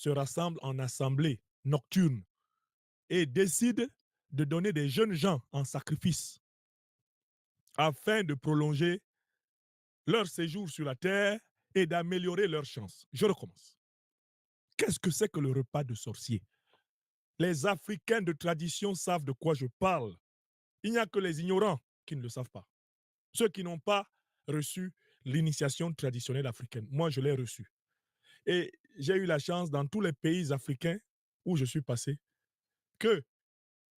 se rassemblent en assemblée nocturne et décident de donner des jeunes gens en sacrifice afin de prolonger leur séjour sur la terre et d'améliorer leurs chances. Je recommence. Qu'est-ce que c'est que le repas de sorcier? Les Africains de tradition savent de quoi je parle. Il n'y a que les ignorants qui ne le savent pas. Ceux qui n'ont pas reçu l'initiation traditionnelle africaine. Moi, je l'ai reçue. Et j'ai eu la chance, dans tous les pays africains où je suis passé, que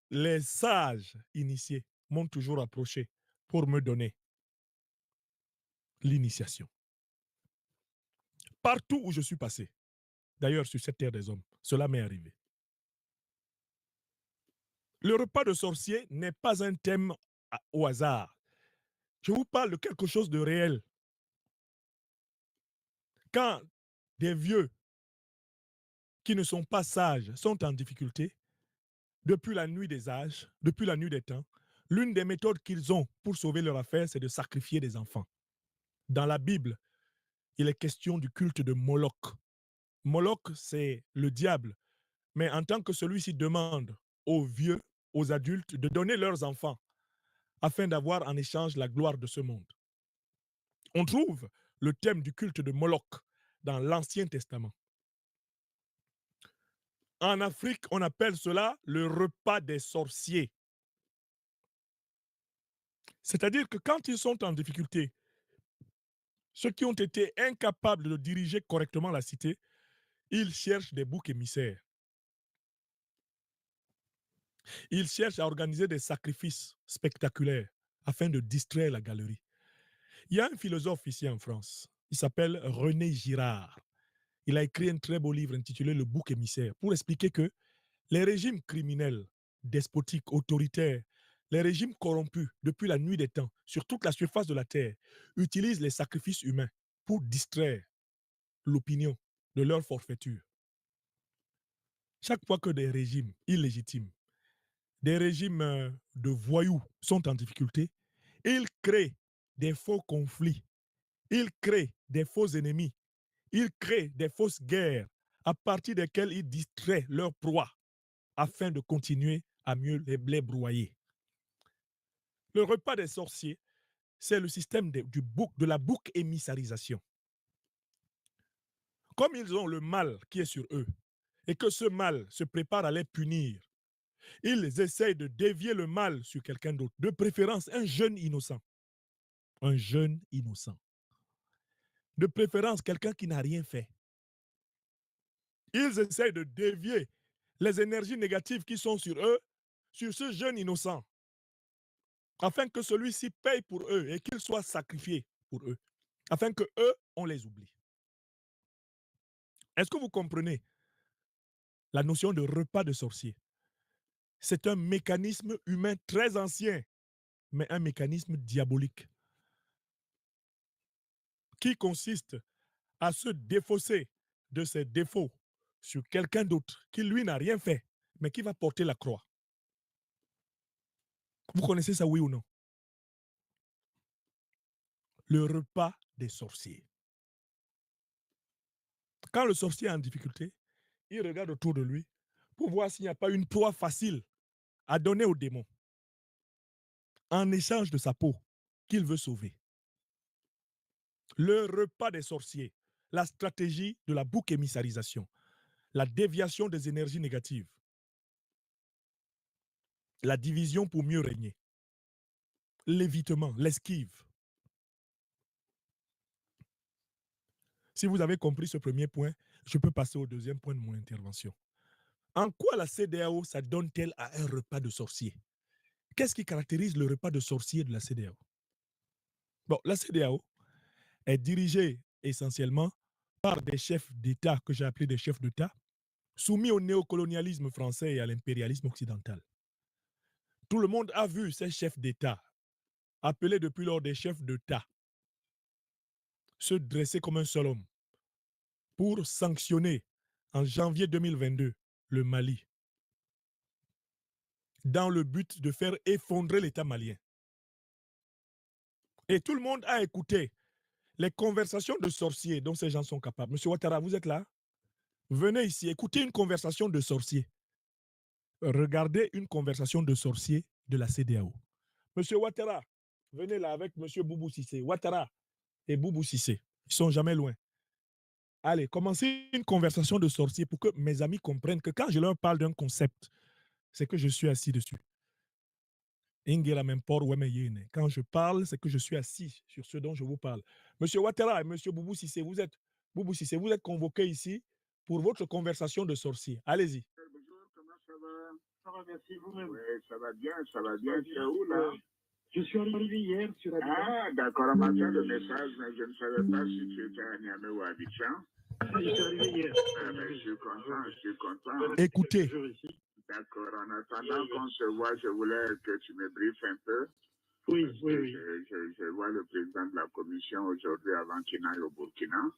les sages initiés m'ont toujours approché pour me donner l'initiation. Partout où je suis passé, d'ailleurs sur cette terre des hommes, cela m'est arrivé. Le repas de sorcier n'est pas un thème au hasard. Je vous parle de quelque chose de réel. Quand des vieux qui ne sont pas sages sont en difficulté, depuis la nuit des âges, depuis la nuit des temps, l'une des méthodes qu'ils ont pour sauver leur affaire, c'est de sacrifier des enfants. Dans la Bible, il est question du culte de Moloch. Moloch, c'est le diable, mais en tant que celui-ci demande aux vieux, aux adultes, de donner leurs enfants afin d'avoir en échange la gloire de ce monde. On trouve le thème du culte de Moloch dans l'Ancien Testament. En Afrique, on appelle cela le repas des sorciers. C'est-à-dire que quand ils sont en difficulté, ceux qui ont été incapables de diriger correctement la cité, ils cherchent des boucs émissaires. Ils cherchent à organiser des sacrifices spectaculaires afin de distraire la galerie. Il y a un philosophe ici en France, il s'appelle René Girard. Il a écrit un très beau livre intitulé Le bouc émissaire pour expliquer que les régimes criminels, despotiques, autoritaires, les régimes corrompus depuis la nuit des temps sur toute la surface de la terre utilisent les sacrifices humains pour distraire l'opinion de leur forfaiture. Chaque fois que des régimes illégitimes, des régimes de voyous sont en difficulté, ils créent des faux conflits, ils créent des faux ennemis, ils créent des fausses guerres à partir desquelles ils distraient leurs proies afin de continuer à mieux les broyer. Le repas des sorciers, c'est le système de la bouc émissarisation. Comme ils ont le mal qui est sur eux et que ce mal se prépare à les punir, ils essayent de dévier le mal sur quelqu'un d'autre, de préférence un jeune innocent. Un jeune innocent. De préférence quelqu'un qui n'a rien fait. Ils essayent de dévier les énergies négatives qui sont sur eux, sur ce jeune innocent, afin que celui-ci paye pour eux et qu'il soit sacrifié pour eux, afin que eux, on les oublie. Est-ce que vous comprenez la notion de repas de sorcier? C'est un mécanisme humain très ancien, mais un mécanisme diabolique qui consiste à se défausser de ses défauts sur quelqu'un d'autre qui, lui, n'a rien fait, mais qui va porter la croix. Vous connaissez ça, oui ou non? Le repas des sorciers. Quand le sorcier est en difficulté, il regarde autour de lui pour voir s'il n'y a pas une proie facile à donner au démon en échange de sa peau qu'il veut sauver. Le repas des sorciers, la stratégie de la bouc émissarisation, la déviation des énergies négatives, la division pour mieux régner, l'évitement, l'esquive. Si vous avez compris ce premier point, je peux passer au deuxième point de mon intervention. En quoi la CEDEAO s'adonne-t-elle à un repas de sorcier? Qu'est-ce qui caractérise le repas de sorcier de la CEDEAO? Bon, la CEDEAO est dirigée essentiellement par des chefs d'État que j'ai appelés des chefs d'État, soumis au néocolonialisme français et à l'impérialisme occidental. Tout le monde a vu ces chefs d'État, appelés depuis lors des chefs d'État, se dresser comme un seul homme pour sanctionner en janvier 2022 le Mali, dans le but de faire effondrer l'État malien. Et tout le monde a écouté les conversations de sorciers dont ces gens sont capables. Monsieur Ouattara, vous êtes là? venez ici, écoutez une conversation de sorcier. Regardez une conversation de sorcier de la CEDEAO. Monsieur Ouattara, venez là avec Monsieur Boubou Cissé. Ouattara et Boubou Cissé, ils ne sont jamais loin. Allez, commencez une conversation de sorcier pour que mes amis comprennent que quand je leur parle d'un concept, c'est que je suis assis dessus. Quand je parle, c'est que je suis assis sur ce dont je vous parle. Monsieur Ouattara et Monsieur Boubou Cissé, vous êtes convoqués ici pour votre conversation de sorcier. Allez-y. Bonjour, comment ça va? Ça va, merci vous-même. Oui, ça va bien, ça va bien. C'est où là? Je suis arrivé hier sur la. Ah, d'accord, on m'a fait le message, mais je ne savais pas si tu étais à Niamey ou à Abidjan. Je suis arrivé hier. Ah, mais je suis content, je suis content. Écoutez. D'accord, en attendant qu'on se voit, je voulais que tu me briefes un peu. Oui, oui. Je vois le président de la commission aujourd'hui avant qu'il n'aille au Burkina.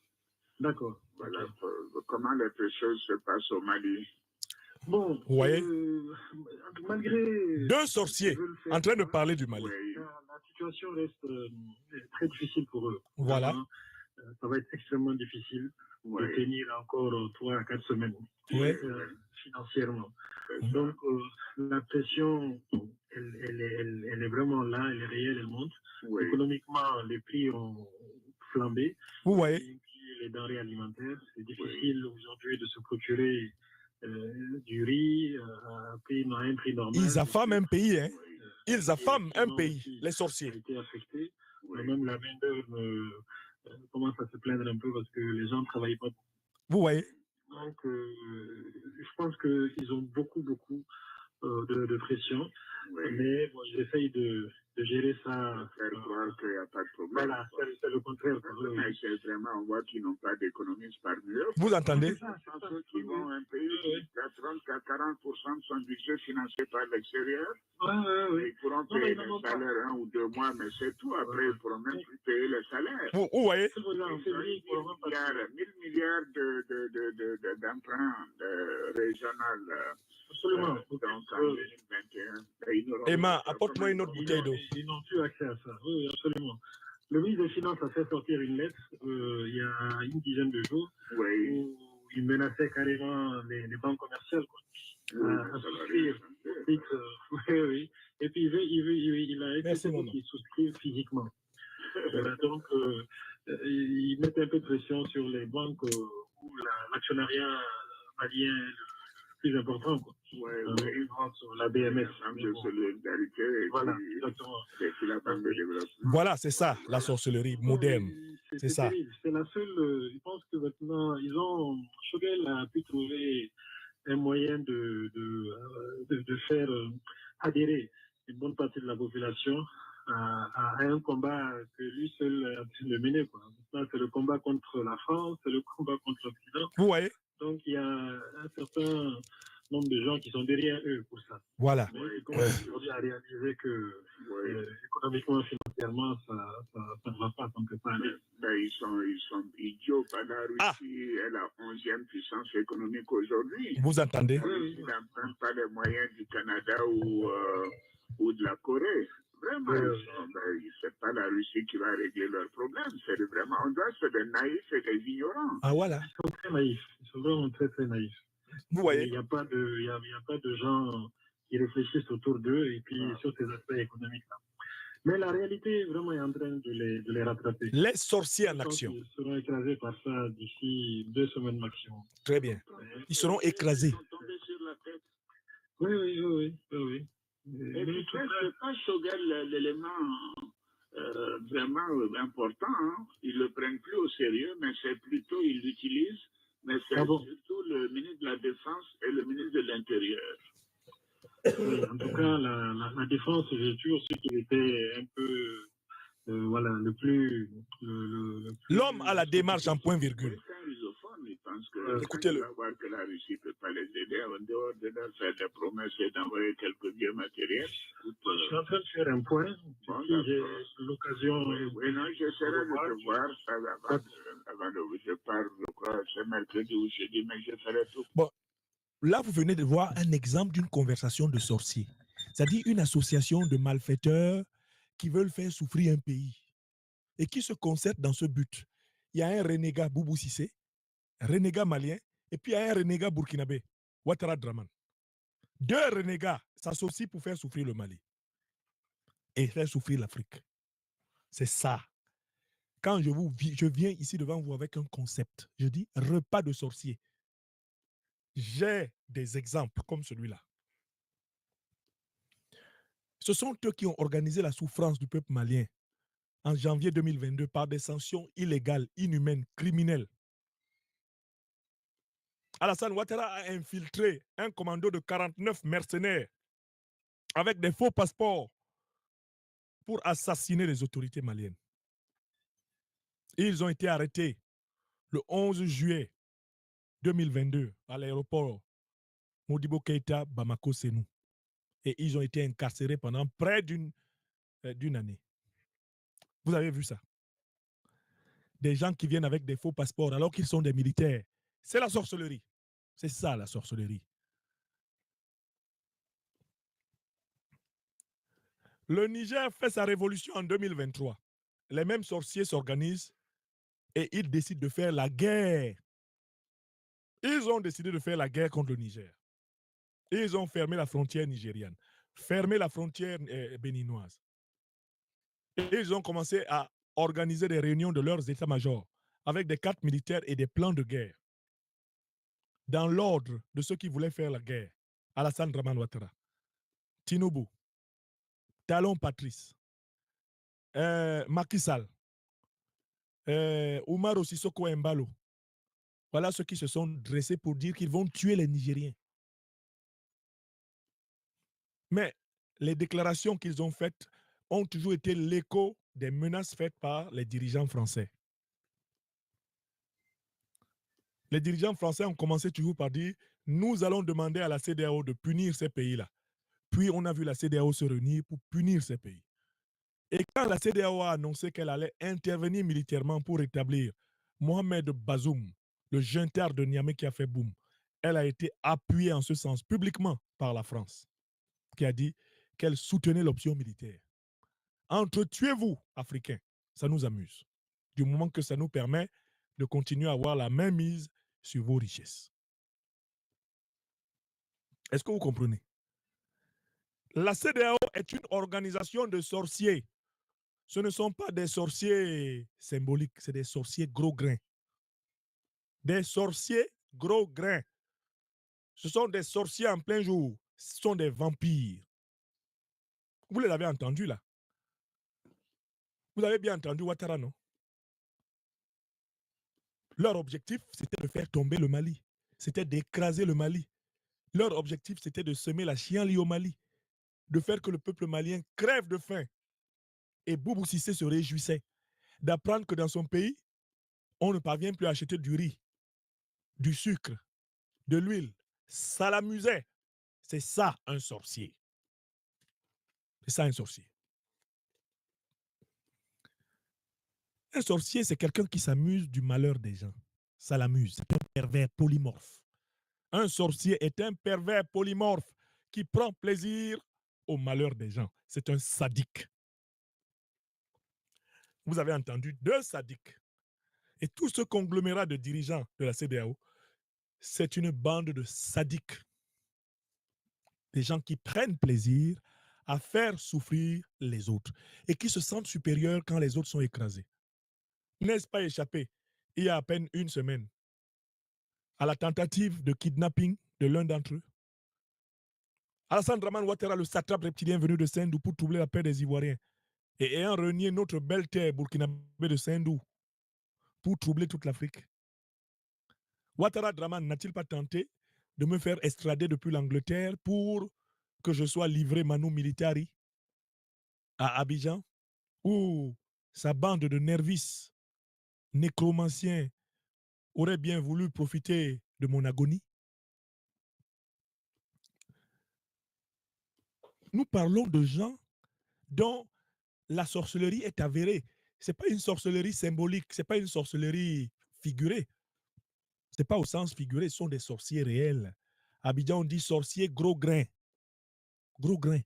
D'accord. Voilà, okay. Comment les choses se passent au Mali. Bon, vous voyez, malgré... deux sorciers en train de parler du Mali. Oui. La situation reste très difficile pour eux. Voilà. Ça va être extrêmement difficile de tenir encore 3 à 4 semaines financièrement. Donc, la pression, elle est vraiment là, elle est réelle, elle monte. Économiquement, les prix ont flambé. Vous voyez. Et puis, les denrées alimentaires, c'est difficile aujourd'hui de se procurer du riz à un prix normal. Ils affament un pays, hein. Ils affament un pays, les sorciers. A été affecté. Même la main-d'œuvre commence à se plaindre un peu parce que les gens ne travaillent pas. Vous voyez. Donc, je pense qu'ils ont beaucoup de pression. Mais bon, ils essayent de gérer ça. Faire croire qu'il n'y a pas de problème. Voilà, c'est le contraire. Mais c'est vraiment, on voit qu'ils n'ont pas d'économistes parmi eux. Vous entendez? Ceux qui vont un pays qui a 30 à 40% de son budget financé par l'extérieur. Ils pourront payer les salaires 1 ou 2 mois, mais c'est tout. Après, ils ne pourront même plus payer les salaires. Vous voyez? 1000 milliards d'emprunts régionaux. Absolument. Donc, en 2021, Emma, apporte-moi une autre bouteille d'eau. Ils n'ont plus accès à ça. Oui, absolument. Le ministre des Finances a fait sortir une lettre il y a une dizaine de jours où il menaçait carrément les banques commerciales à souscrire. Et puis il a été qui souscrivent physiquement. Donc, ils mettent un peu de pression sur les banques où l'actionnariat malien est le plus important. La BMS. Voilà, exactement. Voilà, c'est ça, la sorcellerie moderne. C'est ça. C'est la seule. Je pense que maintenant, Choguel a pu trouver un moyen de faire adhérer une bonne partie de la population à un combat que lui seul est en train de mener. C'est le combat contre la France, c'est le combat contre l'Occident. Vous voyez? Donc, il y a un certain nombre de gens qui sont derrière eux pour ça. Voilà. Mais ils commencent aujourd'hui à réaliser que économiquement, financièrement, ça ne va pas tant que ça. Ils sont idiots. La Russie est la 11e puissance économique aujourd'hui. Vous entendez? Ils n'empruntent pas les moyens du Canada ou de la Corée. Vraiment, c'est pas la Russie qui va régler leurs problèmes. C'est vraiment, on doit se des naïfs et des ignorants. Ah voilà. Ils sont très naïfs. Ils sont vraiment très très naïfs. Vous voyez. Il n'y a pas de gens qui réfléchissent autour d'eux et puis sur ces aspects économiques là. Mais la réalité vraiment est en train de les rattraper. Les sorciers en action. Ils seront écrasés par ça d'ici 2 semaines maximum. Très bien. Ils seront écrasés. Ils sont tombés sur la tête. Oui. Et puis, c'est pas Choguel l'élément vraiment important. Hein. Ils le prennent plus au sérieux, mais c'est plutôt, ils l'utilisent. Mais c'est surtout le ministre de la Défense et le ministre de l'Intérieur. En tout cas, la Défense, j'ai toujours su qu'il était un peu, le plus... L'homme à la démarche en point virgule. Il pense que écoutez-le. Voir que la Russie ne peut pas les aider en dehors de leur faire des promesses et d'envoyer quelques biens matériels. Je suis en train de faire un point. Si j'ai l'occasion. Oui, non, j'essaierai de te voir avant de je pars, je crois, c'est mercredi ou jeudi, mais je ferai tout. Bon, là, vous venez de voir un exemple d'une conversation de sorciers. C'est-à-dire une association de malfaiteurs qui veulent faire souffrir un pays et qui se concertent dans ce but. Il y a un renégat Boubou Cissé, renégat malien, Et puis il y a un renégat burkinabé, Ouattara Draman. Deux renégats s'associent pour faire souffrir le Mali et faire souffrir l'Afrique. C'est ça. Quand je viens ici devant vous avec un concept, je dis repas de sorcier. J'ai des exemples comme celui-là. Ce sont eux qui ont organisé la souffrance du peuple malien en janvier 2022 par des sanctions illégales, inhumaines, criminelles. Alassane Ouattara a infiltré un commando de 49 mercenaires avec des faux passeports pour assassiner les autorités maliennes. Ils ont été arrêtés le 11 juillet 2022 à l'aéroport Modibo Keïta, Bamako, Sénou. Et ils ont été incarcérés pendant près d'une année. Vous avez vu ça? Des gens qui viennent avec des faux passeports alors qu'ils sont des militaires. C'est la sorcellerie. C'est ça la sorcellerie. Le Niger fait sa révolution en 2023. Les mêmes sorciers s'organisent et ils décident de faire la guerre. Ils ont décidé de faire la guerre contre le Niger. Ils ont fermé la frontière nigériane, fermé la frontière béninoise. Et ils ont commencé à organiser des réunions de leurs états-majors avec des cartes militaires et des plans de guerre. Dans l'ordre de ceux qui voulaient faire la guerre, Alassane Draman Ouattara, Tinubu, Talon Patrice, Macky Sall, Oumaro Sissoko Embalo. Voilà ceux qui se sont dressés pour dire qu'ils vont tuer les Nigériens. Mais les déclarations qu'ils ont faites ont toujours été l'écho des menaces faites par les dirigeants français. Les dirigeants français ont commencé toujours par dire « Nous allons demander à la CEDEAO de punir ces pays-là ». Puis on a vu la CEDEAO se réunir pour punir ces pays. Et quand la CEDEAO a annoncé qu'elle allait intervenir militairement pour rétablir Mohamed Bazoum, le junteur de Niamey qui a fait boum, elle a été appuyée en ce sens publiquement par la France, qui a dit qu'elle soutenait l'option militaire. Entretuez-vous, Africains, ça nous amuse, du moment que ça nous permet de continuer à avoir la même mise sur vos richesses. Est-ce que vous comprenez? La CEDEAO est une organisation de sorciers. Ce ne sont pas des sorciers symboliques, c'est des sorciers gros grains. Des sorciers gros grains. Ce sont des sorciers en plein jour. Ce sont des vampires. Vous les avez entendus là? Vous avez bien entendu Ouattara, non? Leur objectif, c'était de faire tomber le Mali. C'était d'écraser le Mali. Leur objectif, c'était de semer la chienlit au Mali. De faire que le peuple malien crève de faim. Et Boubou Cissé se réjouissait d'apprendre que dans son pays, on ne parvient plus à acheter du riz, du sucre, de l'huile. Ça l'amusait. C'est ça un sorcier. C'est ça un sorcier. Un sorcier, c'est quelqu'un qui s'amuse du malheur des gens. Ça l'amuse. C'est un pervers polymorphe. Un sorcier est un pervers polymorphe qui prend plaisir au malheur des gens. C'est un sadique. Vous avez entendu, deux sadiques. Et tout ce conglomérat de dirigeants de la CEDEAO, c'est une bande de sadiques. Des gens qui prennent plaisir à faire souffrir les autres et qui se sentent supérieurs quand les autres sont écrasés. N'est-ce pas échappé, il y a à peine une semaine, à la tentative de kidnapping de l'un d'entre eux? Alassane Draman Ouattara, le satrape reptilien venu de Sendou pour troubler la paix des Ivoiriens et ayant renié notre belle terre burkinabé de Sendou pour troubler toute l'Afrique. Ouattara Draman n'a-t-il pas tenté de me faire extrader depuis l'Angleterre pour que je sois livré manu militari à Abidjan, où sa bande de nervis nécromanciens aurait bien voulu profiter de mon agonie? Nous parlons de gens dont la sorcellerie est avérée. Ce n'est pas une sorcellerie symbolique, ce n'est pas une sorcellerie figurée. Ce n'est pas au sens figuré, ce sont des sorciers réels. À Abidjan, on dit sorcier gros grain. Gros grain.